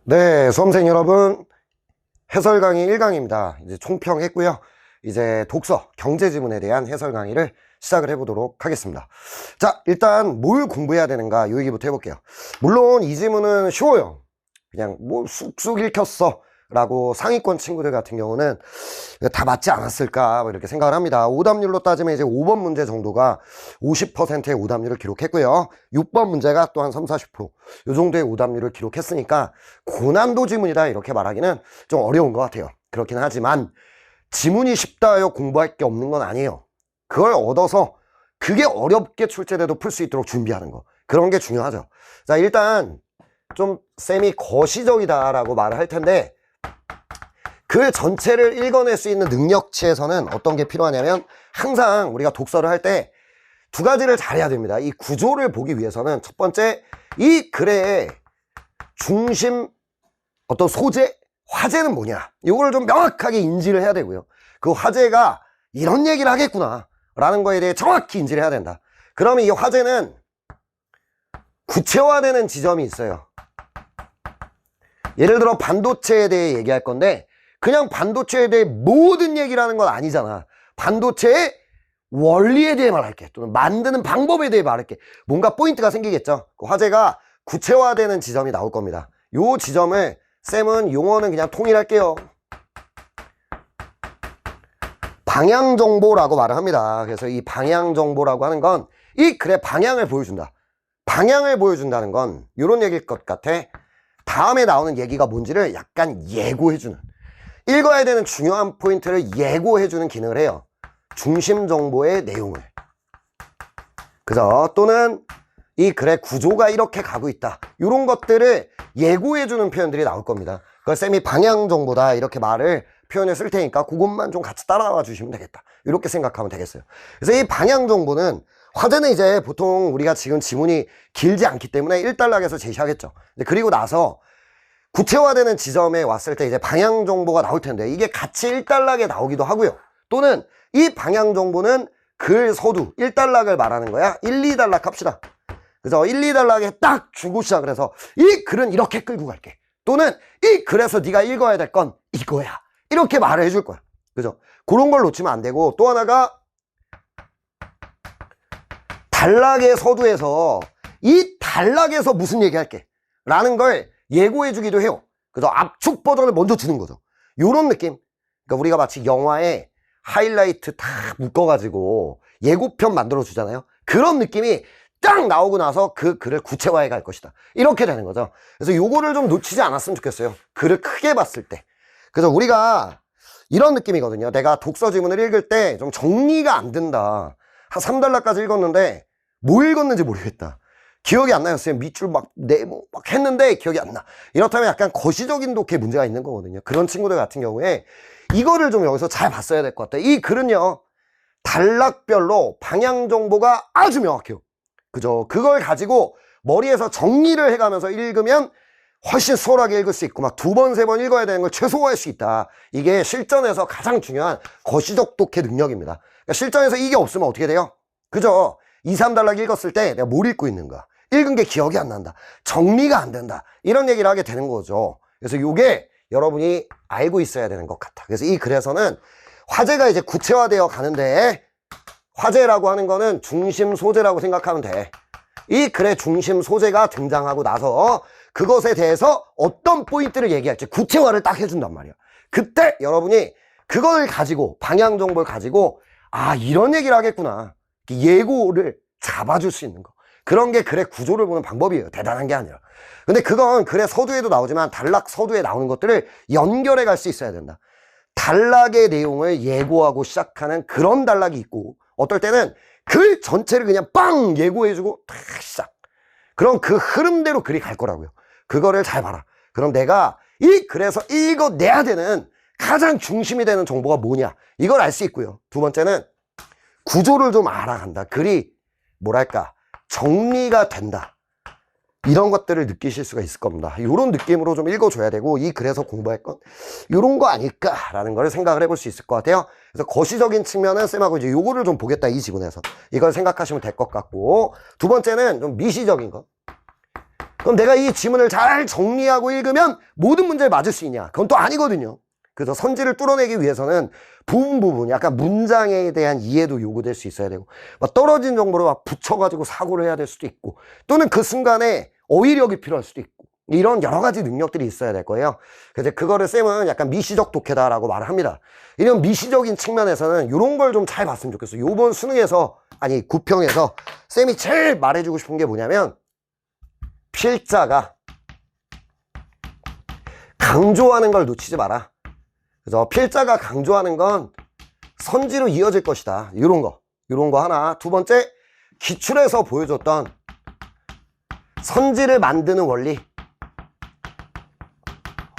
네, 수험생 여러분, 해설 강의 1강입니다. 이제 총평했고요. 이제 독서, 경제 지문에 대한 해설 강의를 시작을 해보도록 하겠습니다. 자, 일단 뭘 공부해야 되는가 요 얘기부터 해볼게요. 물론 이 지문은 쉬워요. 그냥 뭐 쑥쑥 읽혔어 라고 상위권 친구들 같은 경우는 다 맞지 않았을까 뭐 이렇게 생각을 합니다. 오답률로 따지면 이제 5번 문제 정도가 50%의 오답률을 기록했고요. 6번 문제가 또 한 30-40%요 정도의 오답률을 기록했으니까 고난도 지문이다 이렇게 말하기는 좀 어려운 것 같아요. 그렇긴 하지만 지문이 쉽다 하여 공부할 게 없는 건 아니에요. 그걸 얻어서 그게 어렵게 출제돼도 풀 수 있도록 준비하는 거, 그런 게 중요하죠. 자, 일단 좀 쌤이 거시적이다라고 말을 할 텐데 그 전체를 읽어낼 수 있는 능력치에서는 어떤 게 필요하냐면 항상 우리가 독서를 할 때 두 가지를 잘해야 됩니다. 이 구조를 보기 위해서는 첫 번째, 이 글의 중심 어떤 소재, 화제는 뭐냐, 이걸 좀 명확하게 인지를 해야 되고요. 그 화제가 이런 얘기를 하겠구나 라는 거에 대해 정확히 인지를 해야 된다. 그러면 이 화제는 구체화되는 지점이 있어요. 예를 들어 반도체에 대해 얘기할 건데 그냥 반도체에 대해 모든 얘기를 하는 건 아니잖아. 반도체의 원리에 대해 말할게, 또는 만드는 방법에 대해 말할게. 뭔가 포인트가 생기겠죠. 그 화제가 구체화되는 지점이 나올 겁니다. 요 지점을 쌤은 용어는 그냥 통일할게요. 방향정보라고 말을 합니다. 그래서 이 방향정보라고 하는 건 이 글의 방향을 보여준다. 방향을 보여준다는 건 이런 얘기일 것 같아. 다음에 나오는 얘기가 뭔지를 약간 예고해주는, 읽어야 되는 중요한 포인트를 예고해주는 기능을 해요. 중심 정보의 내용을. 그죠? 또는 이 글의 구조가 이렇게 가고 있다. 이런 것들을 예고해주는 표현들이 나올 겁니다. 그걸 쌤이 방향 정보다 이렇게 말을 표현을 쓸 테니까 그것만 좀 같이 따라와 주시면 되겠다. 이렇게 생각하면 되겠어요. 그래서 이 방향 정보는, 화제는 이제 보통 우리가 지금 지문이 길지 않기 때문에 1단락에서 제시하겠죠. 그리고 나서 구체화되는 지점에 왔을 때 이제 방향 정보가 나올 텐데 이게 같이 1단락에 나오기도 하고요. 또는 이 방향 정보는 글 서두 1단락을 말하는 거야. 1, 2단락 합시다. 그래서 1, 2단락에 딱 주고 시작을 해서 이 글은 이렇게 끌고 갈게. 또는 이 글에서 네가 읽어야 될 건 이거야. 이렇게 말을 해줄 거야. 그죠? 그런 걸 놓치면 안 되고, 또 하나가 단락의 서두에서 이 단락에서 무슨 얘기 할게 라는 걸 예고해 주기도 해요. 그래서 압축 버전을 먼저 주는 거죠. 요런 느낌. 그러니까 우리가 마치 영화에 하이라이트 다 묶어가지고 예고편 만들어 주잖아요. 그런 느낌이 딱 나오고 나서 그 글을 구체화해 갈 것이다. 이렇게 되는 거죠. 그래서 요거를 좀 놓치지 않았으면 좋겠어요. 글을 크게 봤을 때. 그래서 우리가 이런 느낌이거든요. 내가 독서 지문을 읽을 때 좀 정리가 안 된다. 한 3단락까지 읽었는데 뭐 읽었는지 모르겠다. 기억이 안 나요. 쌤 밑줄 막 네모 막 했는데 기억이 안 나. 이렇다면 약간 거시적인 독해 문제가 있는 거거든요. 그런 친구들 같은 경우에 이거를 좀 여기서 잘 봤어야 될 것 같아요. 이 글은요, 단락별로 방향 정보가 아주 명확해요. 그죠? 그걸 가지고 머리에서 정리를 해가면서 읽으면 훨씬 수월하게 읽을 수 있고, 막 2번, 3번 읽어야 되는 걸 최소화할 수 있다. 이게 실전에서 가장 중요한 거시적 독해 능력입니다. 그러니까 실전에서 이게 없으면 어떻게 돼요? 그죠? 2, 3단락 읽었을 때 내가 뭘 읽고 있는가? 읽은 게 기억이 안 난다. 정리가 안 된다. 이런 얘기를 하게 되는 거죠. 그래서 이게 여러분이 알고 있어야 되는 것 같아. 그래서 이 글에서는 화제가 이제 구체화되어 가는데, 화제라고 하는 거는 중심 소재라고 생각하면 돼. 이 글의 중심 소재가 등장하고 나서 그것에 대해서 어떤 포인트를 얘기할지 구체화를 딱 해준단 말이야. 그때 여러분이 그걸 가지고, 방향 정보를 가지고, 아, 이런 얘기를 하겠구나. 예고를 잡아줄 수 있는 거. 그런 게 글의 구조를 보는 방법이에요. 대단한 게 아니라. 근데 그건 글의 서두에도 나오지만 단락 서두에 나오는 것들을 연결해 갈 수 있어야 된다. 단락의 내용을 예고하고 시작하는 그런 단락이 있고, 어떨 때는 글 전체를 그냥 빵 예고해주고 탁 시작. 그럼 그 흐름대로 글이 갈 거라고요. 그거를 잘 봐라. 그럼 내가 이 글에서 읽어내야 되는 가장 중심이 되는 정보가 뭐냐, 이걸 알 수 있고요. 두 번째는 구조를 좀 알아간다. 글이 뭐랄까 정리가 된다. 이런 것들을 느끼실 수가 있을 겁니다. 이런 느낌으로 좀 읽어줘야 되고, 이 글에서 공부할 건 이런 거 아닐까라는 걸 생각을 해볼 수 있을 것 같아요. 그래서 거시적인 측면은 쌤하고 이제 요거를 좀 보겠다, 이 지문에서. 이걸 생각하시면 될 것 같고, 두 번째는 좀 미시적인 거. 그럼 내가 이 지문을 잘 정리하고 읽으면 모든 문제를 맞을 수 있냐? 그건 또 아니거든요. 그래서 선지를 뚫어내기 위해서는 부분 약간 문장에 대한 이해도 요구될 수 있어야 되고, 막 떨어진 정보를 막 붙여가지고 사고를 해야 될 수도 있고, 또는 그 순간에 어휘력이 필요할 수도 있고, 이런 여러 가지 능력들이 있어야 될 거예요. 그래서 그거를 쌤은 약간 미시적 독해다라고 말을 합니다. 이런 미시적인 측면에서는 이런 걸 좀 잘 봤으면 좋겠어. 요번 수능에서, 아니 구평에서 쌤이 제일 말해주고 싶은 게 뭐냐면, 필자가 강조하는 걸 놓치지 마라. 그래서 필자가 강조하는 건 선지로 이어질 것이다. 이런 거 하나. 두 번째, 기출에서 보여줬던 선지를 만드는 원리.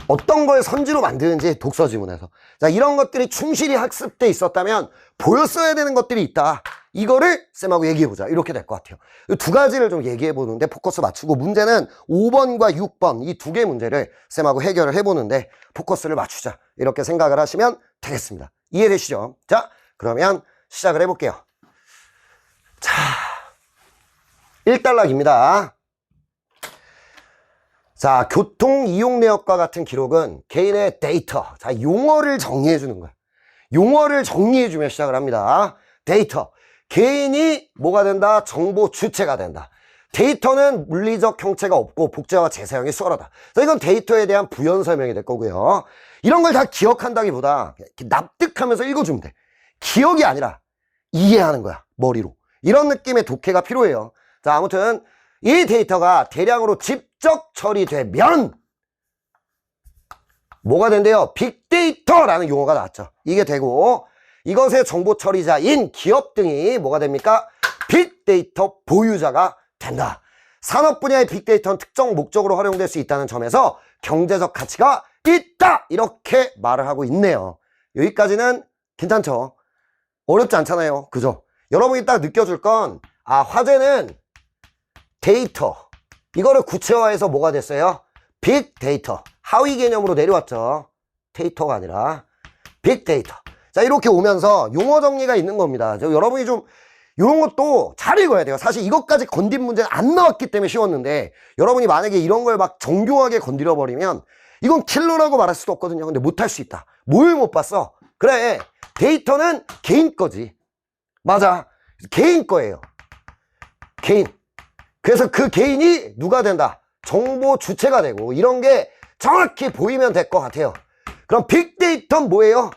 어떤 걸 선지로 만드는지 독서 지문에서. 자, 이런 것들이 충실히 학습돼 있었다면 보였어야 되는 것들이 있다. 이거를 쌤하고 얘기해보자. 이렇게 될 것 같아요. 이 두 가지를 좀 얘기해보는데 포커스 맞추고, 문제는 5번과 6번 이 두 개 문제를 쌤하고 해결을 해보는데 포커스를 맞추자. 이렇게 생각을 하시면 되겠습니다. 이해되시죠? 자, 그러면 시작을 해볼게요. 자, 1단락입니다. 자, 교통 이용 내역과 같은 기록은 개인의 데이터. 자, 용어를 정리해 주는 거야. 용어를 정리해 주면 시작을 합니다. 데이터. 개인이 뭐가 된다? 정보 주체가 된다. 데이터는 물리적 형체가 없고 복제와 재사용이 수월하다. 그래서 이건 데이터에 대한 부연 설명이 될 거고요. 이런 걸 다 기억한다기보다 납득하면서 읽어주면 돼. 기억이 아니라 이해하는 거야, 머리로. 이런 느낌의 독해가 필요해요. 자, 아무튼 이 데이터가 대량으로 직접 처리되면 뭐가 된대요? 빅데이터라는 용어가 나왔죠. 이게 되고, 이것의 정보 처리자인 기업 등이 뭐가 됩니까? 빅데이터 보유자가 된다. 산업 분야의 빅데이터는 특정 목적으로 활용될 수 있다는 점에서 경제적 가치가 있다. 이렇게 말을 하고 있네요. 여기까지는 괜찮죠? 어렵지 않잖아요. 그죠? 여러분이 딱 느껴줄 건, 아, 화제는 데이터. 이거를 구체화해서 뭐가 됐어요? 빅데이터. 하위 개념으로 내려왔죠. 데이터가 아니라 빅데이터. 자, 이렇게 오면서 용어 정리가 있는 겁니다. 여러분이 좀 이런 것도 잘 읽어야 돼요. 사실 이것까지 건든 문제는 안 나왔기 때문에 쉬웠는데, 여러분이 만약에 이런 걸 막 정교하게 건드려 버리면 이건 킬러라고 말할 수도 없거든요. 근데 못할 수 있다. 뭘 못 봤어? 그래, 데이터는 개인 거지. 맞아, 개인 거예요. 개인. 그래서 그 개인이 누가 된다? 정보 주체가 되고, 이런 게 정확히 보이면 될 것 같아요. 그럼 빅데이터는 뭐예요?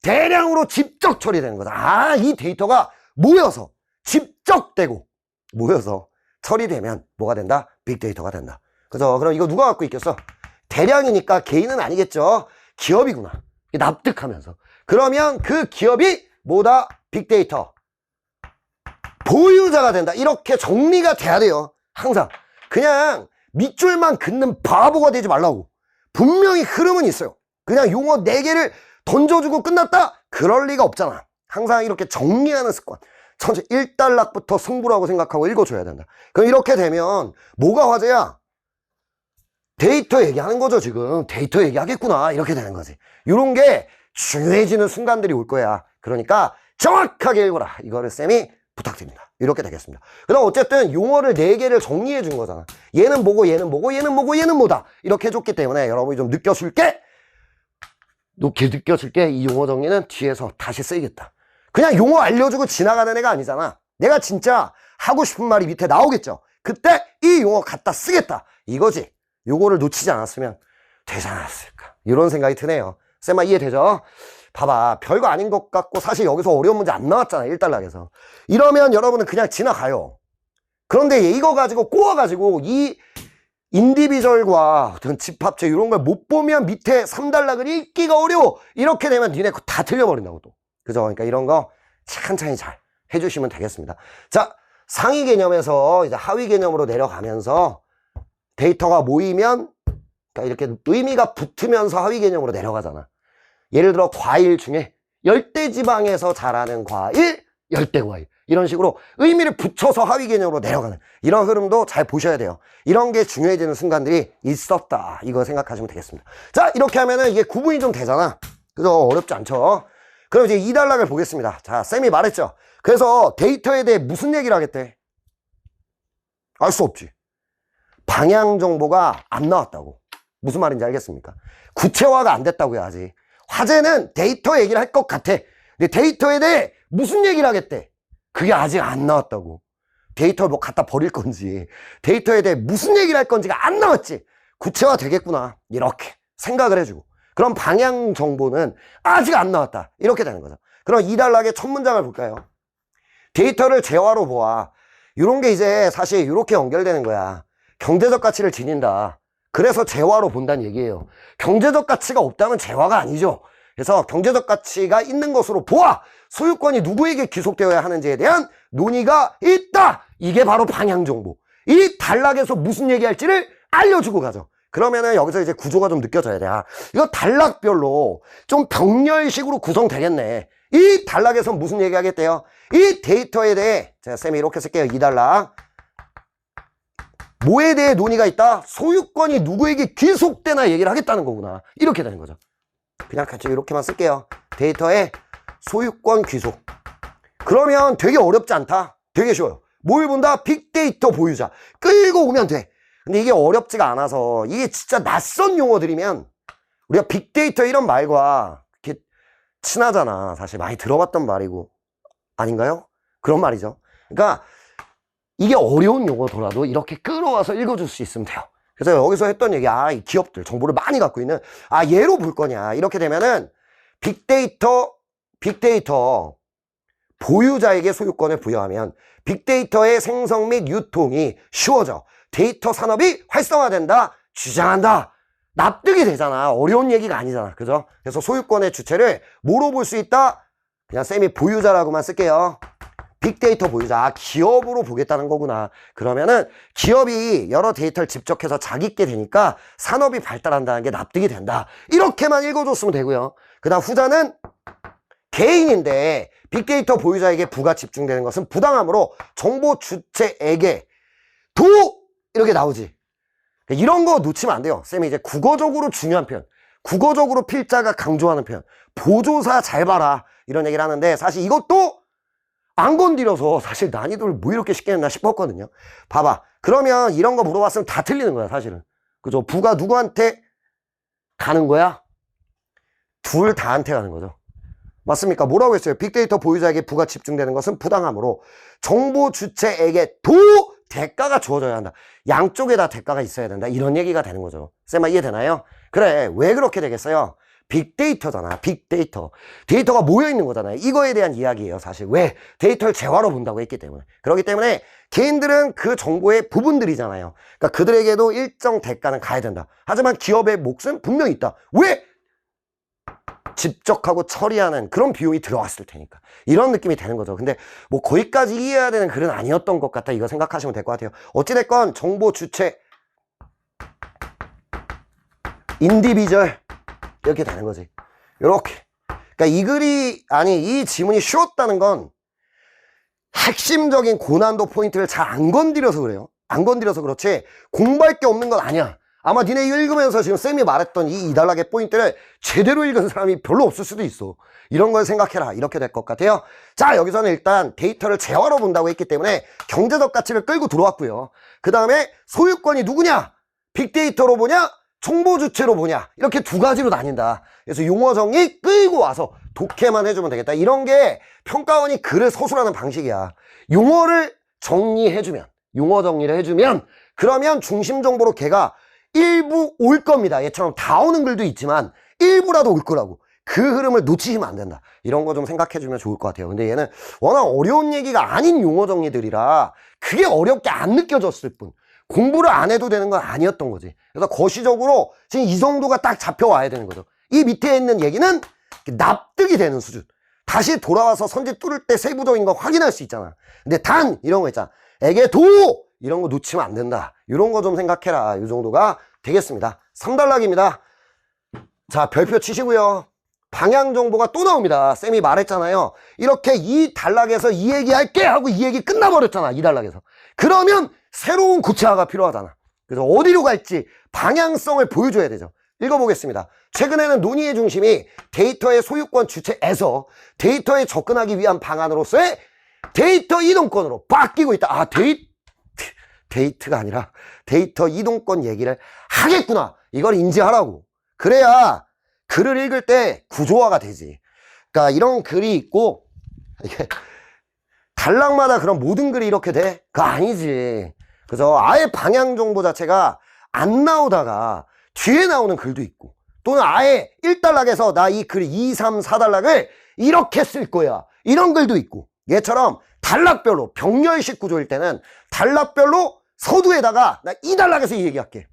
대량으로 집적 처리되는 거다. 아, 이 데이터가 모여서 집적되고 모여서 처리되면 뭐가 된다? 빅데이터가 된다. 그죠? 그럼 이거 누가 갖고 있겠어? 대량이니까 개인은 아니겠죠? 기업이구나. 납득하면서. 그러면 그 기업이 뭐다? 빅데이터 보유자가 된다. 이렇게 정리가 돼야 돼요. 항상. 그냥 밑줄만 긋는 바보가 되지 말라고. 분명히 흐름은 있어요. 그냥 용어 4개를 던져주고 끝났다? 그럴 리가 없잖아. 항상 이렇게 정리하는 습관. 전체 1단락부터 승부라고 생각하고 읽어줘야 된다. 그럼 이렇게 되면 뭐가 화제야? 데이터 얘기하는 거죠, 지금. 데이터 얘기하겠구나. 이렇게 되는 거지. 이런 게 중요해지는 순간들이 올 거야. 그러니까 정확하게 읽어라. 이거를 쌤이 부탁드립니다. 이렇게 되겠습니다. 그럼 어쨌든 용어를 4개를 정리해 준 거잖아. 얘는 뭐고, 얘는 뭐고, 얘는 뭐고, 얘는 뭐다. 이렇게 해줬기 때문에 여러분이 좀 느껴줄게. 이 용어 정리는 뒤에서 다시 쓰이겠다. 그냥 용어 알려주고 지나가는 애가 아니잖아. 내가 진짜 하고 싶은 말이 밑에 나오겠죠. 그때 이 용어 갖다 쓰겠다. 이거지. 요거를 놓치지 않았으면 되지 않았을까. 이런 생각이 드네요. 쌤아, 이해되죠? 봐봐, 별거 아닌 것 같고 사실 여기서 어려운 문제 안 나왔잖아, 1단락에서. 이러면 여러분은 그냥 지나가요. 그런데 이거 가지고 꼬아가지고 이 인디비절과 어떤 집합체 이런 걸 못 보면 밑에 3단락을 읽기가 어려워. 이렇게 되면 니네 다 틀려버린다고 또. 그죠? 그러니까 이런 거 찬찬히 잘 해주시면 되겠습니다. 자, 상위 개념에서 이제 하위 개념으로 내려가면서 데이터가 모이면, 그러니까 이렇게 의미가 붙으면서 하위 개념으로 내려가잖아. 예를 들어 과일 중에 열대지방에서 자라는 과일, 열대과일. 이런 식으로 의미를 붙여서 하위 개념으로 내려가는 이런 흐름도 잘 보셔야 돼요. 이런 게 중요해지는 순간들이 있었다. 이거 생각하시면 되겠습니다. 자, 이렇게 하면은 이게 구분이 좀 되잖아. 그죠? 어렵지 않죠? 그럼 이제 2단락을 보겠습니다. 자, 쌤이 말했죠. 그래서 데이터에 대해 무슨 얘기를 하겠대? 알 수 없지. 방향 정보가 안 나왔다고. 무슨 말인지 알겠습니까? 구체화가 안 됐다고요, 아직. 화제는 데이터 얘기를 할 것 같아. 근데 데이터에 대해 무슨 얘기를 하겠대? 그게 아직 안 나왔다고. 데이터를 뭐 갖다 버릴 건지, 데이터에 대해 무슨 얘기를 할 건지가 안 나왔지. 구체화 되겠구나. 이렇게 생각을 해주고. 그럼 방향 정보는 아직 안 나왔다. 이렇게 되는 거죠. 그럼 2단락의 첫 문장을 볼까요? 데이터를 재화로 보아. 이런 게 이제 사실 이렇게 연결되는 거야. 경제적 가치를 지닌다. 그래서 재화로 본다는 얘기예요. 경제적 가치가 없다면 재화가 아니죠. 그래서 경제적 가치가 있는 것으로 보아 소유권이 누구에게 귀속되어야 하는지에 대한 논의가 있다. 이게 바로 방향 정보. 이 단락에서 무슨 얘기할지를 알려주고 가죠. 그러면은 여기서 이제 구조가 좀 느껴져야 돼. 아, 이거 단락별로 좀 병렬식으로 구성되겠네. 이 단락에서 무슨 얘기하겠대요? 이 데이터에 대해, 제가 쌤이 이렇게 쓸게요. 이 단락. 뭐에 대해 논의가 있다? 소유권이 누구에게 귀속되나 얘기를 하겠다는 거구나. 이렇게 되는 거죠. 그냥 같이 이렇게만 쓸게요. 데이터의 소유권 귀속. 그러면 되게 어렵지 않다. 되게 쉬워요. 뭘 본다? 빅데이터 보유자. 끌고 오면 돼. 근데 이게 어렵지가 않아서 이게 진짜 낯선 용어들이면 우리가 빅데이터 이런 말과 이렇게 친하잖아. 사실 많이 들어봤던 말이고. 아닌가요? 그런 말이죠. 그러니까 이게 어려운 용어더라도 이렇게 끌어와서 읽어줄 수 있으면 돼요. 그래서 여기서 했던 얘기, 이 기업들 정보를 많이 갖고 있는, 얘로 볼 거냐. 이렇게 되면은 빅데이터 보유자에게 소유권을 부여하면 빅데이터의 생성 및 유통이 쉬워져 데이터 산업이 활성화된다. 주장한다. 납득이 되잖아. 어려운 얘기가 아니잖아. 그죠? 그래서 소유권의 주체를 뭐로 볼 수 있다? 그냥 쌤이 보유자라고만 쓸게요. 빅데이터 보유자. 기업으로 보겠다는 거구나. 그러면은 기업이 여러 데이터를 집적해서 자기께 되니까 산업이 발달한다는 게 납득이 된다. 이렇게만 읽어줬으면 되고요. 그 다음 후자는 개인인데 빅데이터 보유자에게 부가 집중되는 것은 부당함으로 정보 주체에게 이렇게 나오지. 이런 거 놓치면 안 돼요. 쌤이 이제 국어적으로 중요한 표현, 국어적으로 필자가 강조하는 표현, 보조사 잘 봐라 이런 얘기를 하는데, 사실 이것도 안 건드려서 사실 난이도를 뭐 이렇게 쉽게 했나 싶었거든요. 봐봐. 그러면 이런 거 물어봤으면 다 틀리는 거야 사실은. 그죠? 부가 누구한테 가는 거야? 둘 다한테 가는 거죠. 맞습니까? 뭐라고 했어요? 빅데이터 보유자에게 부가 집중되는 것은 부당함으로 정보 주체에게 대가가 주어져야 한다. 양쪽에 다 대가가 있어야 된다. 이런 얘기가 되는 거죠. 쌤아 이해되나요? 그래. 왜 그렇게 되겠어요? 빅데이터잖아. 빅데이터. 데이터가 모여있는 거잖아요. 이거에 대한 이야기예요. 사실. 왜? 데이터를 재화로 본다고 했기 때문에. 그렇기 때문에 개인들은 그 정보의 부분들이잖아요. 그러니까 그들에게도 일정 대가는 가야 된다. 하지만 기업의 몫은 분명히 있다. 왜? 집적하고 처리하는 그런 비용이 들어갔을 테니까. 이런 느낌이 되는 거죠. 근데 뭐 거기까지 이해해야 되는 글은 아니었던 것 같다. 이거 생각하시면 될 것 같아요. 어찌됐건 정보 주체 인디비주얼 이렇게 되는 거지. 이렇게. 그러니까 이 글이, 이 지문이 쉬웠다는 건 핵심적인 고난도 포인트를 잘 안 건드려서 그래요. 안 건드려서 그렇지 공부할 게 없는 건 아니야. 아마 니네 이거 읽으면서 지금 쌤이 말했던 이 2단락의 포인트를 제대로 읽은 사람이 별로 없을 수도 있어. 이런 걸 생각해라. 이렇게 될 것 같아요. 자, 여기서는 일단 데이터를 재화로 본다고 했기 때문에 경제적 가치를 끌고 들어왔고요. 그 다음에 소유권이 누구냐? 빅데이터로 보냐? 정보 주체로 보냐? 이렇게 두 가지로 나뉜다. 그래서 용어 정리 끌고 와서 독해만 해주면 되겠다. 이런 게 평가원이 글을 서술하는 방식이야. 용어를 정리해주면, 용어 정리를 해주면, 그러면 중심 정보로 걔가 일부 올 겁니다. 얘처럼 다 오는 글도 있지만 일부라도 올 거라고. 그 흐름을 놓치시면 안 된다. 이런 거 좀 생각해주면 좋을 것 같아요. 근데 얘는 워낙 어려운 얘기가 아닌 용어 정리들이라 그게 어렵게 안 느껴졌을 뿐, 공부를 안 해도 되는 건 아니었던 거지. 그래서 거시적으로 지금 이 정도가 딱 잡혀와야 되는 거죠. 이 밑에 있는 얘기는 납득이 되는 수준. 다시 돌아와서 선지 뚫을 때 세부적인 거 확인할 수 있잖아. 근데 단 이런 거 있잖아. 에게 이런 거 놓치면 안 된다. 이런 거 좀 생각해라. 이 정도가 되겠습니다. 3단락입니다. 자, 별표 치시고요. 방향 정보가 또 나옵니다. 쌤이 말했잖아요. 이렇게 이 단락에서 이 얘기 할게 하고 이 얘기 끝나버렸잖아. 이 단락에서. 그러면 새로운 구체화가 필요하잖아. 그래서 어디로 갈지 방향성을 보여줘야 되죠. 읽어보겠습니다. 최근에는 논의의 중심이 데이터의 소유권 주체에서 데이터에 접근하기 위한 방안으로서의 데이터 이동권으로 바뀌고 있다. 데이트가 아니라 데이터 이동권 얘기를 하겠구나. 이걸 인지하라고. 그래야 글을 읽을 때 구조화가 되지. 그러니까 이런 글이 있고 이게 단락마다 그런 모든 글이 이렇게 돼? 그거 아니지. 그래서 아예 방향 정보 자체가 안 나오다가 뒤에 나오는 글도 있고, 또는 아예 1단락에서 나 이 글 2, 3, 4단락을 이렇게 쓸 거야, 이런 글도 있고, 얘처럼 단락별로 병렬식 구조일 때는 단락별로 서두에다가 나 2단락에서 이 얘기할게,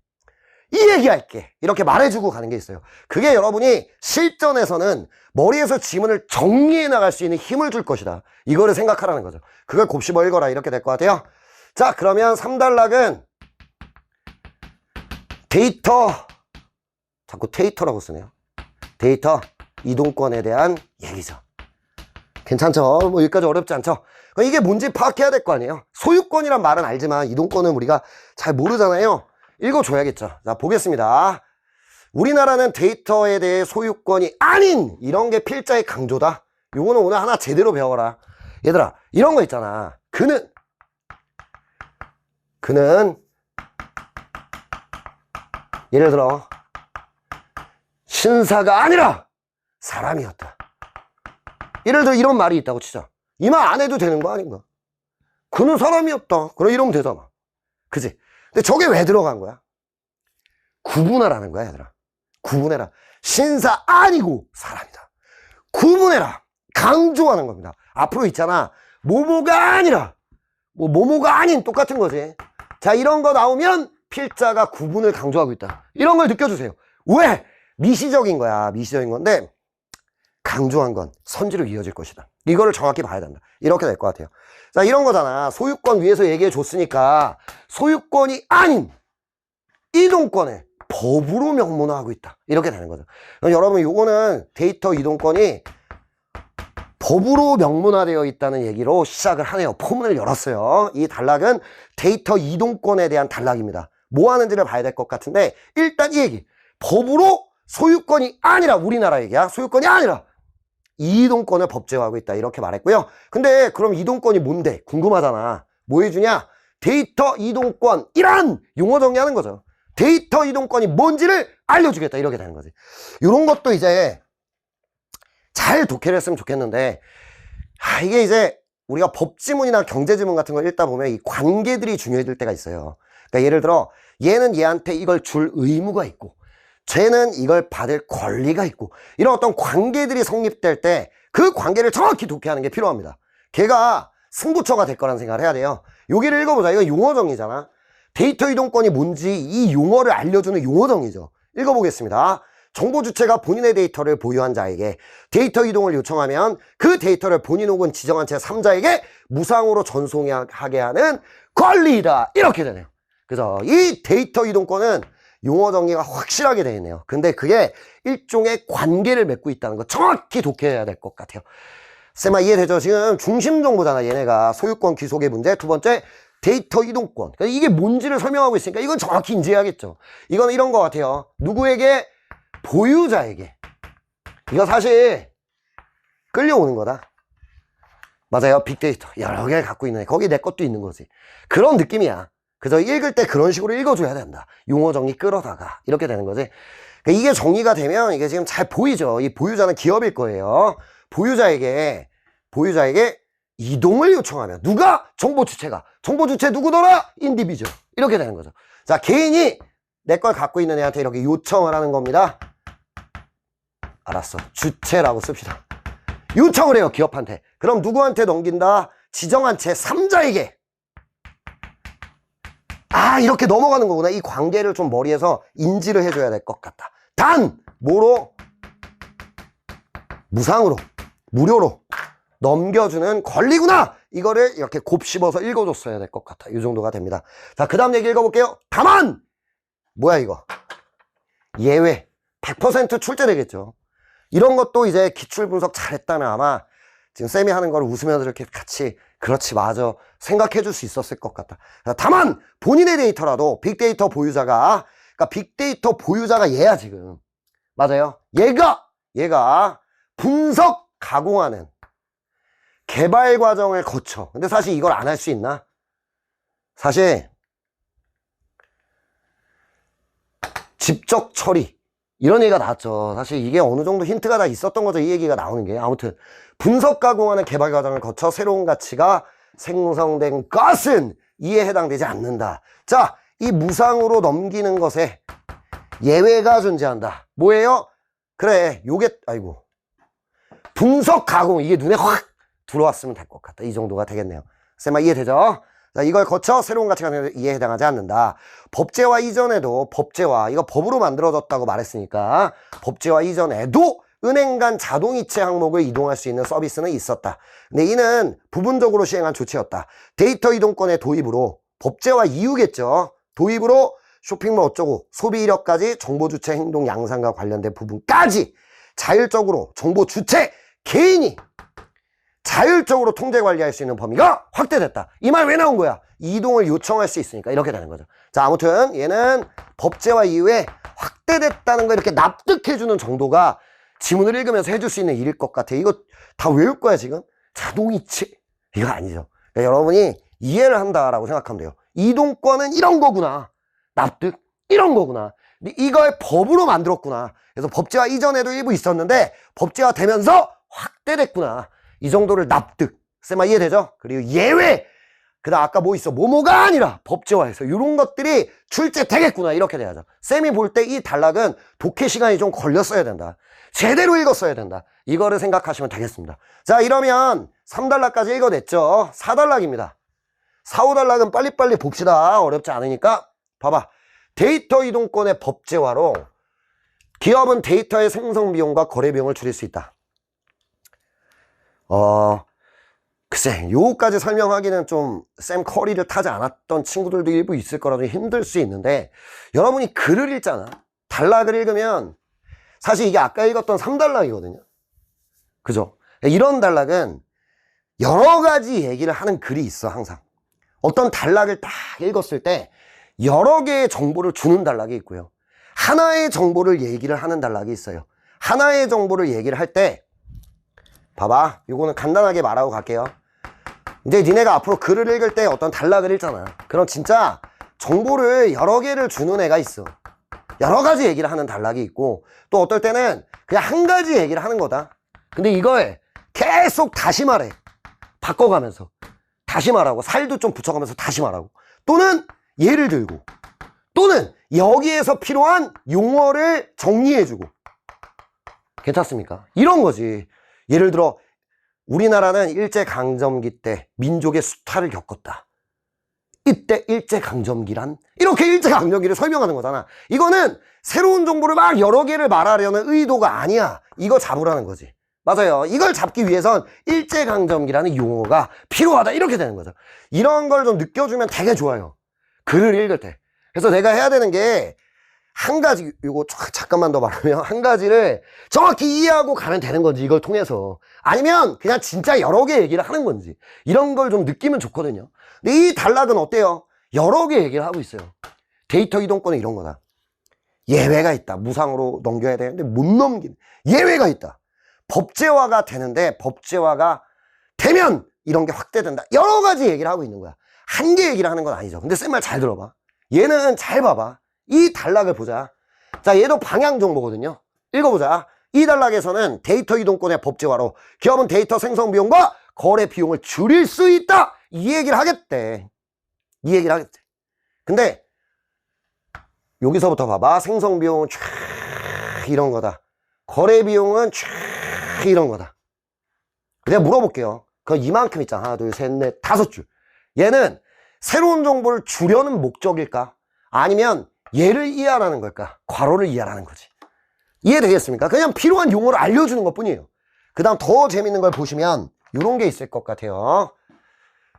이 얘기할게, 이렇게 말해주고 가는 게 있어요. 그게 여러분이 실전에서는 머리에서 지문을 정리해 나갈 수 있는 힘을 줄 것이다. 이거를 생각하라는 거죠. 그걸 곱씹어 읽어라. 이렇게 될 것 같아요. 자, 그러면 3단락은 데이터, 자꾸 데이터라고 쓰네요. 데이터 이동권에 대한 얘기죠. 괜찮죠? 뭐 여기까지 어렵지 않죠? 이게 뭔지 파악해야 될 거 아니에요. 소유권이란 말은 알지만 이동권은 우리가 잘 모르잖아요. 읽어줘야겠죠. 자, 보겠습니다. 우리나라는 데이터에 대해 소유권이 아닌, 이런 게 필자의 강조다. 요거는 오늘 하나 제대로 배워라. 얘들아, 이런 거 있잖아. 그는 예를 들어 신사가 아니라 사람이었다. 예를 들어 이런 말이 있다고 치자. 이 말 안 해도 되는 거 아닌가? 그는 사람이었다. 그럼 이러면 되잖아. 그지? 근데 저게 왜 들어간 거야? 구분하라는 거야, 얘들아. 구분해라. 신사 아니고 사람이다. 구분해라. 강조하는 겁니다. 앞으로 있잖아. 모모가 아니라, 뭐 모모가 아닌, 똑같은 거지. 자, 이런 거 나오면 필자가 구분을 강조하고 있다. 이런 걸 느껴주세요. 왜? 미시적인 거야. 미시적인 건데 강조한 건 선지로 이어질 것이다. 이거를 정확히 봐야 된다. 이렇게 될 것 같아요. 자, 이런 거잖아. 소유권 위에서 얘기해 줬으니까 소유권이 아닌 이동권을 법으로 명문화하고 있다. 이렇게 되는 거죠. 여러분, 요거는 데이터 이동권이 법으로 명문화되어 있다는 얘기로 시작을 하네요. 포문을 열었어요. 이 단락은 데이터 이동권에 대한 단락입니다. 뭐 하는지를 봐야 될 것 같은데, 일단 이 얘기. 법으로 소유권이 아니라, 우리나라 얘기야. 소유권이 아니라 이동권을 법제화하고 있다. 이렇게 말했고요. 근데 그럼 이동권이 뭔데? 궁금하잖아. 뭐 해주냐? 데이터 이동권이란 용어 정리하는 거죠. 데이터 이동권이 뭔지를 알려주겠다. 이렇게 되는 거지. 이런 것도 이제 잘 독해를 했으면 좋겠는데, 이게 이제 우리가 법지문이나 경제지문 같은 걸 읽다 보면 이 관계들이 중요해질 때가 있어요. 그러니까 예를 들어 얘는 얘한테 이걸 줄 의무가 있고, 쟤는 이걸 받을 권리가 있고, 이런 어떤 관계들이 성립될 때 그 관계를 정확히 독해하는 게 필요합니다. 걔가 승부처가 될 거라는 생각을 해야 돼요. 여기를 읽어보자. 이거 용어 정의잖아. 데이터 이동권이 뭔지 이 용어를 알려주는 용어 정의죠. 읽어보겠습니다. 정보 주체가 본인의 데이터를 보유한 자에게 데이터 이동을 요청하면 그 데이터를 본인 혹은 지정한 제3자에게 무상으로 전송하게 하는 권리이다. 이렇게 되네요. 그래서 이 데이터 이동권은 용어 정의가 확실하게 되어 있네요. 근데 그게 일종의 관계를 맺고 있다는 거 정확히 독해해야 될 것 같아요. 쌤아, 이해되죠? 지금 중심 정보잖아. 얘네가 소유권 귀속의 문제. 두 번째, 데이터 이동권. 그러니까 이게 뭔지를 설명하고 있으니까 이건 정확히 인지해야겠죠. 이건 이런 것 같아요. 누구에게? 보유자에게. 이거 사실 끌려오는 거다. 맞아요. 빅데이터 여러 개를 갖고 있는 애. 거기 내 것도 있는 거지. 그런 느낌이야. 그래서 읽을 때 그런 식으로 읽어줘야 된다. 용어 정리 끌어다가 이렇게 되는 거지. 그러니까 이게 정리가 되면 이게 지금 잘 보이죠. 이 보유자는 기업일 거예요. 보유자에게 이동을 요청하면 누가? 정보 주체가. 정보 주체 누구더라? 인디비주얼. 이렇게 되는 거죠. 자, 개인이 내 걸 갖고 있는 애한테 이렇게 요청을 하는 겁니다. 알았어. 주체라고 씁시다. 요청을 해요. 기업한테. 그럼 누구한테 넘긴다? 지정한 제3자에게. 이렇게 넘어가는 거구나. 이 관계를 좀 머리에서 인지를 해줘야 될 것 같다. 단, 뭐로? 무상으로, 무료로 넘겨주는 권리구나. 이거를 이렇게 곱씹어서 읽어줬어야 될 것 같아. 이 정도가 됩니다. 자, 그 다음 얘기 읽어볼게요. 다만! 뭐야, 이거? 예외. 100% 출제되겠죠. 이런 것도 이제 기출 분석 잘했다면 아마 지금 쌤이 하는 걸 웃으면서 이렇게 같이 그렇지, 맞아, 생각해 줄 수 있었을 것 같다. 다만 본인의 데이터라도 빅데이터 보유자가, 그러니까 빅데이터 보유자가 얘야 지금. 맞아요. 얘가 분석 가공하는 개발 과정을 거쳐. 근데 사실 이걸 안 할 수 있나? 사실 직접 처리 이런 얘기가 나왔죠. 사실 이게 어느 정도 힌트가 다 있었던 거죠. 이 얘기가 나오는 게. 아무튼 분석 가공하는 개발 과정을 거쳐 새로운 가치가 생성된 것은 이에 해당되지 않는다. 자, 이 무상으로 넘기는 것에 예외가 존재한다. 뭐예요? 그래, 요게 아이고 분석 가공 이게 눈에 확 들어왔으면 될 것 같다. 이 정도가 되겠네요. 쌤아 이해되죠? 자, 이걸 거쳐 새로운 가치가 이에 해당하지 않는다. 법제화 이전에도 법제화 이거 법으로 만들어졌다고 말했으니까 법제화 이전에도 은행 간 자동이체 항목을 이동할 수 있는 서비스는 있었다. 근데 이는 부분적으로 시행한 조치였다. 데이터 이동권의 도입으로 법제화 이후겠죠. 도입으로 쇼핑몰 어쩌고 소비 이력까지 정보 주체 행동 양상과 관련된 부분까지 자율적으로 정보 주체 개인이 자율적으로 통제 관리할 수 있는 범위가 확대됐다. 이 말 왜 나온 거야? 이동을 요청할 수 있으니까 이렇게 되는 거죠. 자, 아무튼 얘는 법제화 이후에 확대됐다는 거 이렇게 납득해주는 정도가 지문을 읽으면서 해줄 수 있는 일일 것 같아. 이거 다 외울 거야 지금? 자동이체 이거 아니죠. 그러니까 여러분이 이해를 한다라고 생각하면 돼요. 이동권은 이런 거구나. 납득 이런 거구나. 근데 이걸 법으로 만들었구나. 그래서 법제화 이전에도 일부 있었는데 법제화 되면서 확대됐구나. 이 정도를 납득. 쌤아 이해되죠? 그리고 예외. 그다음 아까 뭐 있어? 뭐뭐가 아니라 법제화해서 이런 것들이 출제되겠구나. 이렇게 돼야죠. 쌤이 볼 때 이 단락은 독해 시간이 좀 걸렸어야 된다. 제대로 읽었어야 된다. 이거를 생각하시면 되겠습니다. 자, 이러면 3단락까지 읽어냈죠. 4단락입니다. 4, 5단락은 빨리빨리 봅시다. 어렵지 않으니까. 봐봐. 데이터 이동권의 법제화로 기업은 데이터의 생성 비용과 거래 비용을 줄일 수 있다. 글쎄, 요거까지 설명하기는 좀 쌤 커리를 타지 않았던 친구들도 일부 있을 거라서 힘들 수 있는데, 여러분이 글을 읽잖아. 단락을 읽으면 사실 이게 아까 읽었던 3단락이거든요. 그죠? 이런 단락은 여러 가지 얘기를 하는 글이 있어, 항상. 어떤 단락을 딱 읽었을 때 여러 개의 정보를 주는 단락이 있고요. 하나의 정보를 얘기를 하는 단락이 있어요. 하나의 정보를 얘기를 할 때, 봐봐. 요거는 간단하게 말하고 갈게요. 이제 니네가 앞으로 글을 읽을 때 어떤 단락을 읽잖아. 그럼 진짜 정보를 여러 개를 주는 애가 있어. 여러 가지 얘기를 하는 단락이 있고, 또 어떨 때는 그냥 한 가지 얘기를 하는 거다. 근데 이걸 계속 다시 말해. 바꿔가면서. 다시 말하고, 살도 좀 붙여가면서 다시 말하고. 또는 예를 들고. 또는 여기에서 필요한 용어를 정리해주고. 괜찮습니까? 이런 거지. 예를 들어 우리나라는 일제강점기 때 민족의 수탈을 겪었다. 이때 일제강점기란? 이렇게 일제강점기를 설명하는 거잖아. 이거는 새로운 정보를 막 여러 개를 말하려는 의도가 아니야. 이거 잡으라는 거지. 맞아요. 이걸 잡기 위해선 일제강점기라는 용어가 필요하다. 이렇게 되는 거죠. 이런 걸 좀 느껴주면 되게 좋아요. 글을 읽을 때. 그래서 내가 해야 되는 게 한 가지, 이거 잠깐만 더 말하면 한 가지를 정확히 이해하고 가면 되는 건지, 이걸 통해서. 아니면 그냥 진짜 여러 개 얘기를 하는 건지. 이런 걸 좀 느끼면 좋거든요. 근데 이 단락은 어때요? 여러 개 얘기를 하고 있어요. 데이터 이동권은 이런 거다. 예외가 있다. 무상으로 넘겨야 되는데 못 넘기는. 예외가 있다. 법제화가 되는데 법제화가 되면 이런 게 확대된다. 여러 가지 얘기를 하고 있는 거야. 한 개 얘기를 하는 건 아니죠. 근데 쌤 말 잘 들어봐. 얘는 잘 봐봐. 이 단락을 보자. 자, 얘도 방향 정보거든요. 읽어보자. 이 단락에서는 데이터 이동권의 법제화로 기업은 데이터 생성 비용과 거래 비용을 줄일 수 있다. 이 얘기를 하겠대. 이 얘기를 하겠대. 근데 여기서부터 봐봐. 생성 비용은 촤 이런 거다. 거래 비용은 촤 이런 거다. 내가 물어볼게요. 그거 이만큼 있잖아. 하나, 둘, 셋, 넷, 5줄. 얘는 새로운 정보를 주려는 목적일까? 아니면 얘를 이해하라는 걸까? 괄호를 이해하라는 거지. 이해되겠습니까? 그냥 필요한 용어를 알려주는 것 뿐이에요. 그 다음 더 재밌는 걸 보시면 이런 게 있을 것 같아요.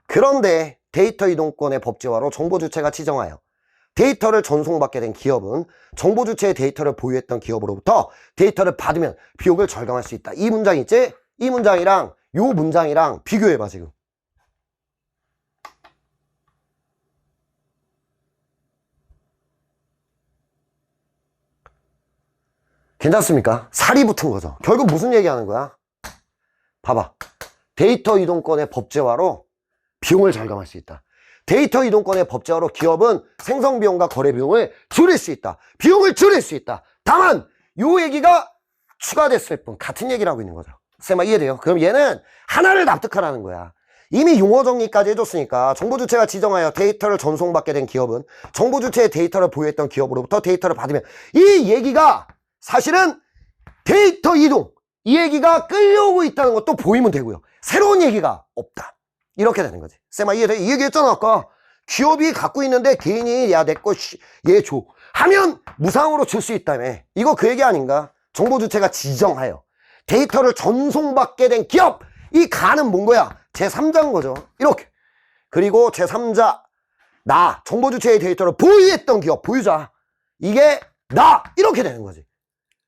그런데 데이터 이동권의 법제화로 정보 주체가 지정하여 데이터를 전송받게 된 기업은 정보 주체의 데이터를 보유했던 기업으로부터 데이터를 받으면 비용을 절감할 수 있다. 이 문장 있지? 이 문장이랑 요 문장이랑 비교해봐 지금. 괜찮습니까? 살이 붙은 거죠. 결국 무슨 얘기하는 거야? 봐봐. 데이터 이동권의 법제화로 비용을 절감할 수 있다. 데이터 이동권의 법제화로 기업은 생성비용과 거래비용을 줄일 수 있다. 비용을 줄일 수 있다. 다만 요 얘기가 추가됐을 뿐 같은 얘기를 하고 있는 거죠. 쌤아 이해돼요? 그럼 얘는 하나를 납득하라는 거야. 이미 용어 정리까지 해줬으니까 정보 주체가 지정하여 데이터를 전송받게 된 기업은 정보 주체의 데이터를 보유했던 기업으로부터 데이터를 받으면 이 얘기가 사실은 데이터 이동 이 얘기가 끌려오고 있다는 것도 보이면 되고요. 새로운 얘기가 없다. 이렇게 되는 거지. 쌤아 이해돼? 이 얘기했잖아 아까. 기업이 갖고 있는데 개인이 야 내 거 얘 줘 하면 무상으로 줄 수 있다며. 이거 그 얘기 아닌가? 정보 주체가 지정하여 데이터를 전송받게 된 기업 이 가는 뭔 거야? 제3자인 거죠. 이렇게. 그리고 제3자 나 정보 주체의 데이터를 보유했던 기업 보유자 이게 나 이렇게 되는 거지.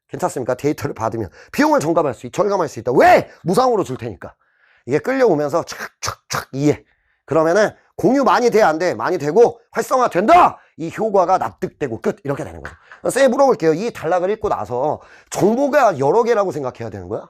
괜찮습니까? 데이터를 받으면 비용을 절감할 수 있다. 왜? 무상으로 줄 테니까. 이게 끌려오면서 촥촥촥 이해. 그러면은 공유 많이 돼 안 돼? 많이 되고 활성화 된다. 이 효과가 납득되고 끝. 이렇게 되는 거죠. 쌤 물어볼게요. 이 단락을 읽고 나서 정보가 여러 개라고 생각해야 되는 거야?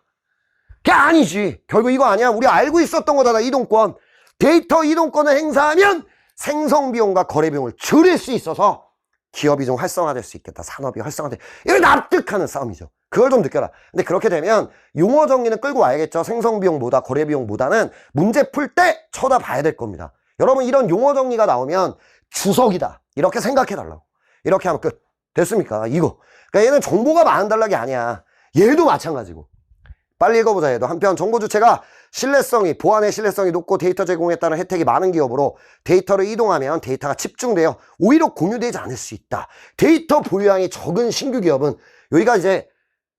그게 아니지. 결국 이거 아니야. 우리 알고 있었던 거잖아. 이동권. 데이터 이동권을 행사하면 생성비용과 거래비용을 줄일 수 있어서 기업이 좀 활성화될 수 있겠다. 산업이 활성화될. 이걸 납득하는 싸움이죠. 그걸 좀 느껴라. 근데 그렇게 되면 용어 정리는 끌고 와야겠죠. 생성비용보다 거래비용보다는 문제 풀 때 쳐다봐야 될 겁니다. 여러분 이런 용어 정리가 나오면 주석이다. 이렇게 생각해달라고. 이렇게 하면 끝. 됐습니까? 이거. 그러니까 얘는 정보가 많은 단락이 아니야. 얘도 마찬가지고. 빨리 읽어보자. 얘도 한편 정보 주체가 보안의 신뢰성이 높고 데이터 제공에 따른 혜택이 많은 기업으로 데이터를 이동하면 데이터가 집중되어 오히려 공유되지 않을 수 있다. 데이터 보유량이 적은 신규 기업은 여기가 이제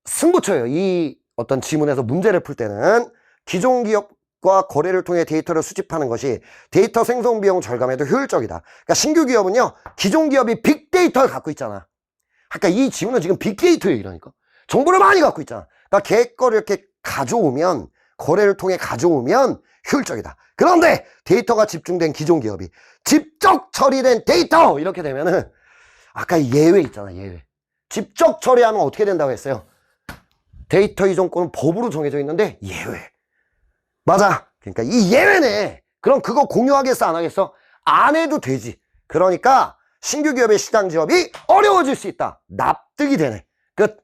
승부처예요. 이 어떤 지문에서 문제를 풀 때는 기존 기업과 거래를 통해 데이터를 수집하는 것이 데이터 생성 비용 절감에도 효율적이다. 그러니까 신규 기업은요. 기존 기업이 빅데이터를 갖고 있잖아. 그러니까 이 지문은 지금 빅데이터예요. 이러니까. 정보를 많이 갖고 있잖아. 그러니까 걔 거를 이렇게 가져오면 거래를 통해 가져오면 효율적이다. 그런데 데이터가 집중된 기존 기업이 직접 처리된 데이터 이렇게 되면은 아까 예외 있잖아. 예외. 직접 처리하면 어떻게 된다고 했어요? 데이터 이전권은 법으로 정해져 있는데 예외. 맞아. 그러니까 이 예외네. 그럼 그거 공유하겠어 안 하겠어? 안 해도 되지. 그러니까 신규 기업의 시장 지업이 어려워질 수 있다. 납득이 되네. 끝.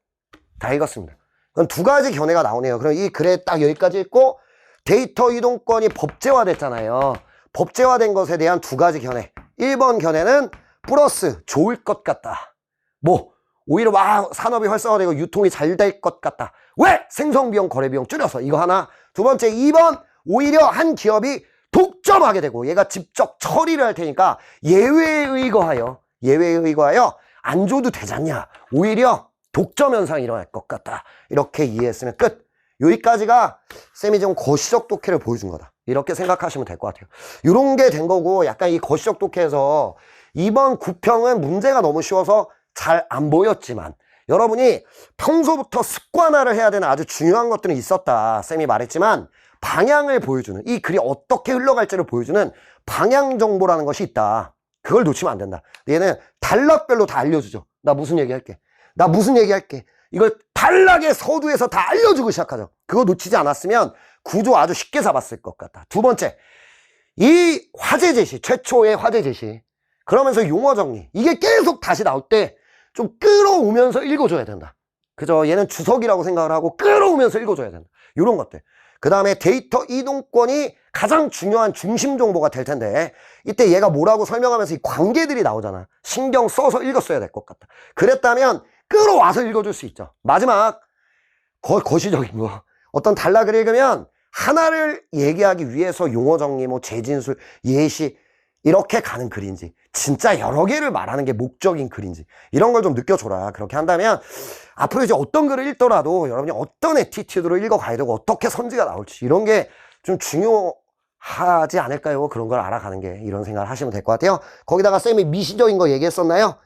다 읽었습니다. 그럼 두 가지 견해가 나오네요. 그럼 이 글에 딱 여기까지 읽고 데이터 이동권이 법제화됐잖아요. 법제화된 것에 대한 두 가지 견해. 1번 견해는 플러스 좋을 것 같다. 뭐 오히려 막 산업이 활성화되고 유통이 잘 될 것 같다. 왜? 생성비용 거래비용 줄여서 이거 하나. 두 번째 2번 오히려 한 기업이 독점하게 되고 얘가 직접 처리를 할 테니까 예외에 의거하여 안 줘도 되잖냐. 오히려 독점 현상이 일어날 것 같다. 이렇게 이해했으면 끝. 여기까지가 쌤이 좀 거시적 독해를 보여준 거다. 이렇게 생각하시면 될 것 같아요. 이런 게 된 거고 약간 이 거시적 독해에서 이번 구평은 문제가 너무 쉬워서 잘 안 보였지만 여러분이 평소부터 습관화를 해야 되는 아주 중요한 것들은 있었다. 쌤이 말했지만 방향을 보여주는 이 글이 어떻게 흘러갈지를 보여주는 방향 정보라는 것이 있다. 그걸 놓치면 안 된다. 얘는 단락별로 다 알려주죠. 나 무슨 얘기할게. 이걸 단락의 서두에서 다 알려주고 시작하죠. 그거 놓치지 않았으면 구조 아주 쉽게 잡았을 것 같다. 두 번째, 이 화제 제시, 최초의 화제 제시. 그러면서 용어 정리. 이게 계속 다시 나올 때 좀 끌어오면서 읽어줘야 된다. 그죠? 얘는 주석이라고 생각을 하고 끌어오면서 읽어줘야 된다. 이런 것들. 그 다음에 데이터 이동권이 가장 중요한 중심 정보가 될 텐데 이때 얘가 뭐라고 설명하면서 이 관계들이 나오잖아. 신경 써서 읽었어야 될 것 같다. 그랬다면 끌어와서 읽어줄 수 있죠. 마지막 거시적인 거. 어떤 단락을 읽으면 하나를 얘기하기 위해서 용어 정리, 뭐 재진술, 예시 이렇게 가는 글인지 진짜 여러 개를 말하는 게 목적인 글인지 이런 걸 좀 느껴줘라. 그렇게 한다면 앞으로 이제 어떤 글을 읽더라도 여러분이 어떤 애티튜드로 읽어가야 되고 어떻게 선지가 나올지 이런 게 좀 중요하지 않을까요? 그런 걸 알아가는 게 이런 생각을 하시면 될 것 같아요. 거기다가 쌤이 미시적인 거 얘기했었나요?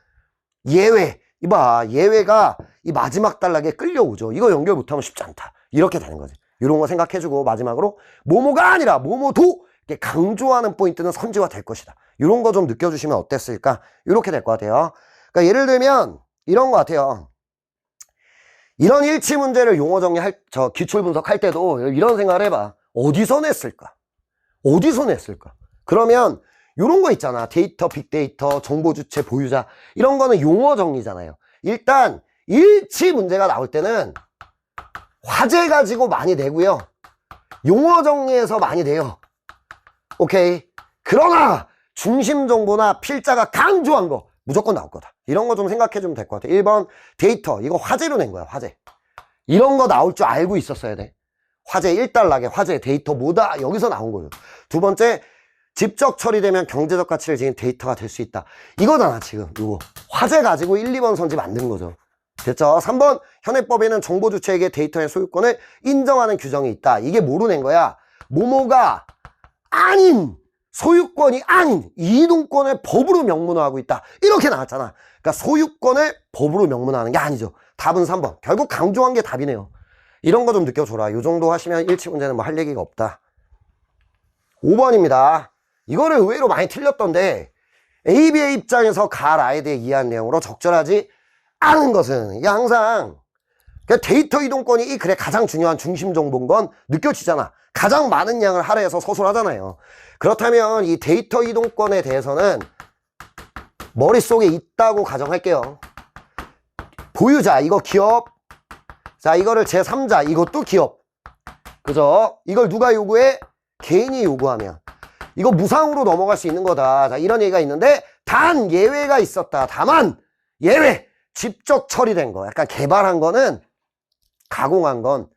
예외. 이봐, 예외가 이 마지막 단락에 끌려오죠. 이거 연결 못하면 쉽지 않다. 이렇게 되는 거지. 이런 거 생각해주고 마지막으로 뭐뭐가 아니라 뭐뭐도 이렇게 강조하는 포인트는 선지화 될 것이다. 이런 거 좀 느껴주시면 어땠을까? 이렇게 될 것 같아요. 그러니까 예를 들면 이런 것 같아요. 이런 일치 문제를 용어 정리할, 기출 분석할 때도 이런 생각을 해봐. 어디서 냈을까? 그러면 요런 거 있잖아. 데이터, 빅데이터, 정보 주체, 보유자. 이런 거는 용어 정리잖아요. 일단 일치 문제가 나올 때는 화제 가지고 많이 내고요. 용어 정리해서 많이 내요. 오케이. 그러나 중심 정보나 필자가 강조한 거 무조건 나올 거다. 이런 거 좀 생각해 주면 될 것 같아. 1번 데이터. 이거 화제로 낸 거야. 화제. 이런 거 나올 줄 알고 있었어야 돼. 화제 1달러게 화제 데이터 뭐다. 여기서 나온 거죠. 두 번째, 직접 처리되면 경제적 가치를 지닌 데이터가 될 수 있다. 이거잖아 지금. 이거 화제 가지고 1, 2번 선지 만든 거죠. 됐죠? 3번, 현행법에는 정보 주체에게 데이터의 소유권을 인정하는 규정이 있다. 이게 뭐로 낸 거야? 뭐뭐가 아닌, 소유권이 아닌 이동권을 법으로 명문화하고 있다. 이렇게 나왔잖아. 그러니까 소유권을 법으로 명문화하는 게 아니죠. 답은 3번. 결국 강조한 게 답이네요. 이런 거 좀 느껴줘라. 요 정도 하시면 일치 문제는 뭐 할 얘기가 없다. 5번입니다. 이거를 의외로 많이 틀렸던데, AB의 입장에서 가라에 이해한 내용으로 적절하지 않은 것은, 이게 항상 데이터 이동권이 이 글의 가장 중요한 중심 정보인 건 느껴지잖아. 가장 많은 양을 할애해서 서술하잖아요. 그렇다면 이 데이터 이동권에 대해서는 머릿속에 있다고 가정할게요. 보유자, 이거 기업. 자, 이거를 제3자, 이것도 기업. 그죠? 이걸 누가 요구해? 개인이 요구하면. 이거 무상으로 넘어갈 수 있는 거다. 자, 이런 얘기가 있는데, 단 예외가 있었다. 다만, 예외! 직접 처리된 거. 약간 개발한 거는, 가공한 건,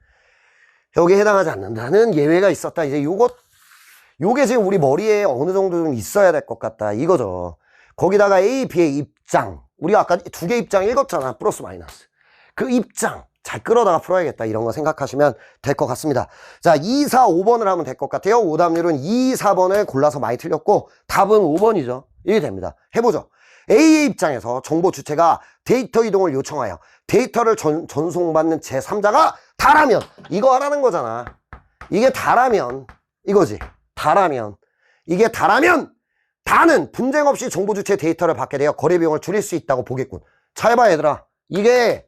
여기에 해당하지 않는다는 예외가 있었다. 이제 요게 지금 우리 머리에 어느 정도 좀 있어야 될 것 같다. 이거죠. 거기다가 A, B의 입장. 우리가 아까 두 개 입장 읽었잖아. 플러스 마이너스. 그 입장. 잘 끌어다가 풀어야겠다. 이런 거 생각하시면 될 것 같습니다. 자, 2, 4, 5번을 하면 될 것 같아요. 오답률은 2, 4번을 골라서 많이 틀렸고 답은 5번이죠. 이게 됩니다. 해보죠. A의 입장에서 정보 주체가 데이터 이동을 요청하여 데이터를 전송받는 제3자가 다라면, 이거 하라는 거잖아. 이게 다라면 이거지. 다라면, 이게 다라면 다는 분쟁 없이 정보 주체 데이터를 받게 되어 거래 비용을 줄일 수 있다고 보겠군. 잘 봐 얘들아. 이게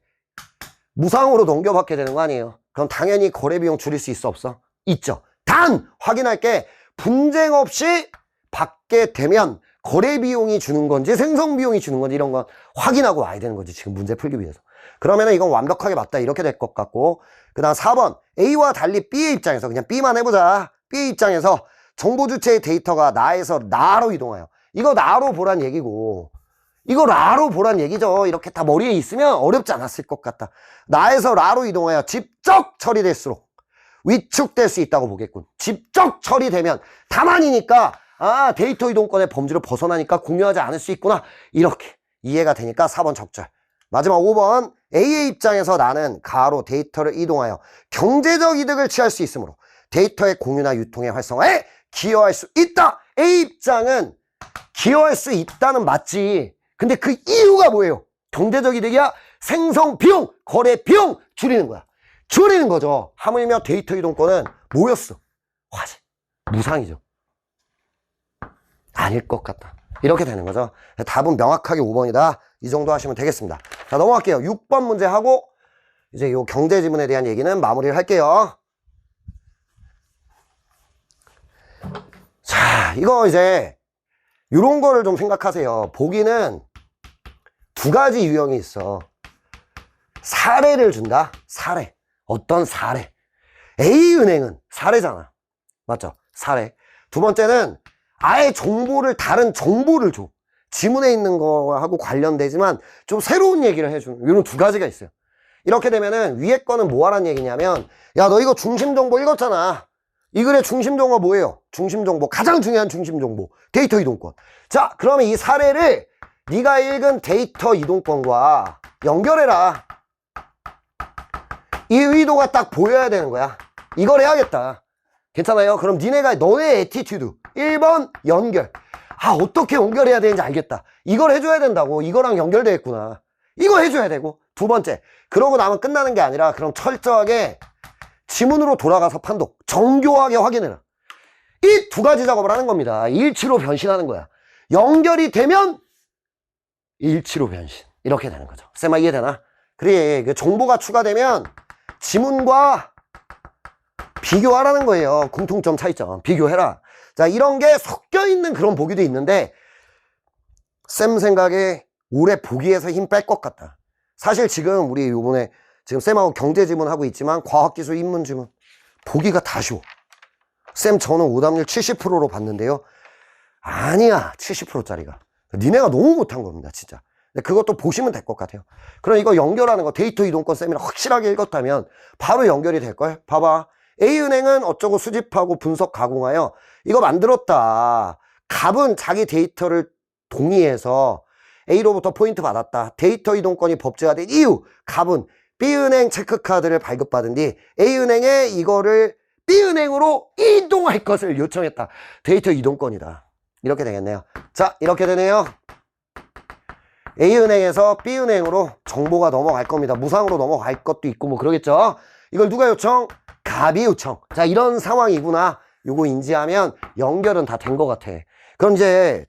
무상으로 넘겨받게 되는 거 아니에요. 그럼 당연히 거래 비용 줄일 수 있어 없어? 있죠. 단 확인할 게 분쟁 없이 받게 되면 거래 비용이 주는 건지 생성 비용이 주는 건지 이런 건 확인하고 와야 되는 거지. 지금 문제 풀기 위해서. 그러면은 이건 완벽하게 맞다. 이렇게 될 것 같고, 그 다음 4번 A와 달리 B의 입장에서, 그냥 B만 해보자. B의 입장에서 정보 주체의 데이터가 나에서 나로 이동하여, 이거 나로 보란 얘기고, 이거 라로 보란 얘기죠. 이렇게 다 머리에 있으면 어렵지 않았을 것 같다. 나에서 라로 이동하여 직접 처리될수록 위축될 수 있다고 보겠군. 직접 처리되면 다만이니까, 아, 데이터 이동권의 범주를 벗어나니까 공유하지 않을 수 있구나. 이렇게 이해가 되니까 4번 적절. 마지막 5번 A의 입장에서 나는 가로 데이터를 이동하여 경제적 이득을 취할 수 있으므로 데이터의 공유나 유통의 활성화에 기여할 수 있다. A 입장은 기여할 수 있다는 맞지. 근데 그 이유가 뭐예요? 경제적 이득이야? 생성 비용, 거래 비용 줄이는 거야. 줄이는 거죠. 하물며 데이터 이동권은 뭐였어? 화제. 무상이죠. 아닐 것 같다. 이렇게 되는 거죠. 답은 명확하게 5번이다. 이 정도 하시면 되겠습니다. 자, 넘어갈게요. 6번 문제 하고 이제 요 경제 지문에 대한 얘기는 마무리를 할게요. 자, 이거 이제 요런 거를 좀 생각하세요. 보기는 두 가지 유형이 있어. 사례를 준다. 사례. 어떤 사례. A은행은 사례잖아. 맞죠? 사례. 두 번째는 아예 정보를, 다른 정보를 줘. 지문에 있는 거하고 관련되지만 좀 새로운 얘기를 해주는 이런 두 가지가 있어요. 이렇게 되면은 위에 거는 뭐 하라는 얘기냐면, 야, 너 이거 중심 정보 읽었잖아. 이 글의 중심 정보가 뭐예요? 중심 정보, 가장 중요한 중심 정보, 데이터 이동권. 자, 그러면 이 사례를 네가 읽은 데이터 이동권과 연결해라. 이 의도가 딱 보여야 되는 거야. 이걸 해야겠다. 괜찮아요? 그럼 니네가 너의 애티튜드 1번 연결. 아, 어떻게 연결해야 되는지 알겠다. 이걸 해줘야 된다고. 이거랑 연결되겠구나. 이거 해줘야 되고. 두 번째, 그러고 나면 끝나는 게 아니라 그럼 철저하게 지문으로 돌아가서 판독, 정교하게 확인해라. 이 두 가지 작업을 하는 겁니다. 일치로 변신하는 거야. 연결이 되면 일치로 변신. 이렇게 되는 거죠. 쌤아, 이해되나? 그래, 정보가 추가되면 지문과 비교하라는 거예요. 공통점, 차이점. 비교해라. 자, 이런 게 섞여 있는 그런 보기도 있는데, 쌤 생각에 올해 보기에서 힘 뺄 것 같다. 사실 지금 우리 요번에 지금 쌤하고 경제 지문 하고 있지만 과학기술 인문 지문 보기가 다 쉬워. 쌤 저는 오답률 70%로 봤는데요. 아니야, 70%짜리가. 니네가 너무 못한 겁니다, 진짜. 근데 그것도 보시면 될 것 같아요. 그럼 이거 연결하는 거 데이터 이동권 쌤이랑 확실하게 읽었다면 바로 연결이 될걸? 봐봐. A은행은 어쩌고 수집하고 분석 가공하여 이거 만들었다. 갑은 자기 데이터를 동의해서 A로부터 포인트 받았다. 데이터 이동권이 법제화된 이유. 갑은 B은행 체크카드를 발급받은 뒤 A은행에 이거를 B은행으로 이동할 것을 요청했다. 데이터 이동권이다. 이렇게 되겠네요. 자, 이렇게 되네요. A은행에서 B은행으로 정보가 넘어갈 겁니다. 무상으로 넘어갈 것도 있고 뭐 그러겠죠. 이걸 누가 요청? 갑이 요청. 자, 이런 상황이구나. 요거 인지하면 연결은 다 된 것 같아. 그럼 이제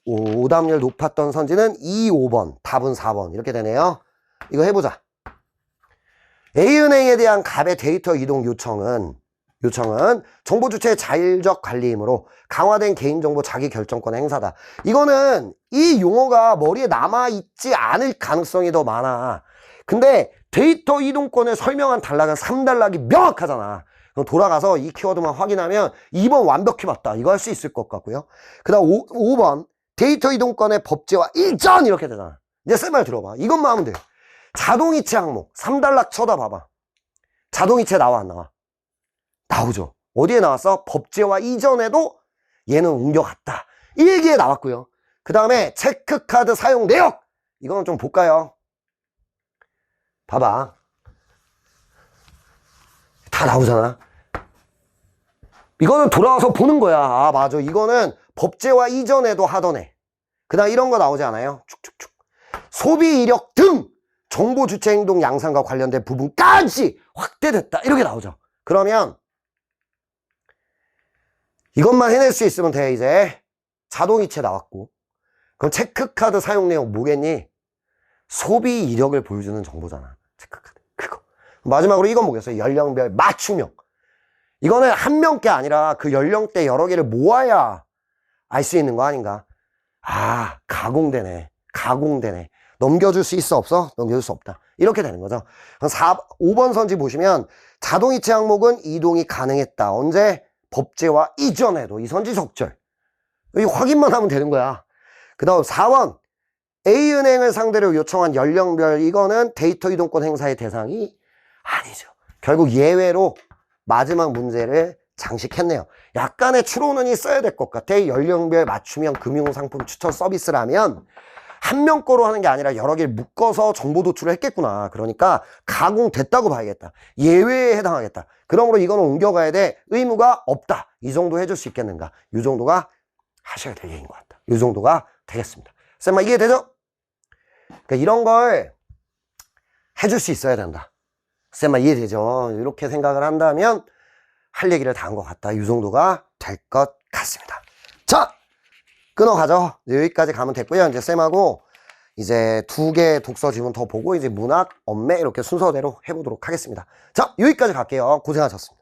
오답률 높았던 선지는 2, 5번, 답은 4번 이렇게 되네요. 이거 해보자. A은행에 대한 갑의 데이터 이동 요청은 정보 주체의 자율적 관리이므로 강화된 개인정보 자기결정권 행사다. 이거는 이 용어가 머리에 남아있지 않을 가능성이 더 많아. 근데 데이터 이동권을 설명한 단락은 3단락이 명확하잖아. 그럼 돌아가서 이 키워드만 확인하면 2번 완벽히 맞다. 이거 할 수 있을 것 같고요. 그 다음 5번 데이터 이동권의 법제화 이전 이렇게 되잖아. 이제 쌤 말 들어봐. 이것만 하면 돼. 자동이체 항목 3단락 쳐다봐봐. 자동이체 나와 안 나와? 나오죠. 어디에 나왔어? 법제화 이전에도 얘는 옮겨갔다. 1기에 나왔고요. 그 다음에 체크카드 사용 내역 이거는 좀 볼까요? 봐봐. 다 나오잖아. 이거는 돌아와서 보는 거야. 아 맞아. 이거는 법제화 이전에도 하던 애. 그 다음 이런 거 나오지 않아요? 축축축. 소비 이력 등 정보 주체 행동 양상과 관련된 부분까지 확대됐다. 이렇게 나오죠. 그러면 이것만 해낼 수 있으면 돼. 이제 자동이체 나왔고 그럼 체크카드 사용 내용 뭐겠니? 소비 이력을 보여주는 정보잖아. 체크카드 그거. 마지막으로 이건 뭐겠어요? 연령별 맞춤형. 이거는 한 명께 아니라 그 연령대 여러 개를 모아야 알 수 있는 거 아닌가? 아 가공되네. 넘겨줄 수 있어 없어? 넘겨줄 수 없다. 이렇게 되는 거죠. 5번 선지 보시면 자동이체 항목은 이동이 가능했다. 언제? 법제화 이전에도 이 선지 적절. 이 확인만 하면 되는 거야. 그 다음 4번 A은행을 상대로 요청한 연령별 이거는 데이터 이동권 행사의 대상이 아니죠. 결국 예외로 마지막 문제를 장식했네요. 약간의 추론은 있어야 될 것 같아. 연령별 맞춤형 금융상품 추천 서비스라면 한 명 거로 하는 게 아니라 여러 개를 묶어서 정보 도출을 했겠구나. 그러니까 가공됐다고 봐야겠다. 예외에 해당하겠다. 그러므로 이거는 옮겨가야 돼. 의무가 없다. 이 정도 해줄 수 있겠는가. 이 정도가 하셔야 될 얘기인 것 같다. 이 정도가 되겠습니다. 쌤아 이해되죠? 그러니까 이런 걸 해줄 수 있어야 된다. 쌤아 이해되죠? 이렇게 생각을 한다면 할 얘기를 다 한 것 같다. 이 정도가 될 것 같습니다. 자, 끊어가죠. 여기까지 가면 됐고요. 이제 쌤하고 이제 2개 독서 지문 더 보고 이제 문학, 엄매 이렇게 순서대로 해보도록 하겠습니다. 자, 여기까지 갈게요. 고생하셨습니다.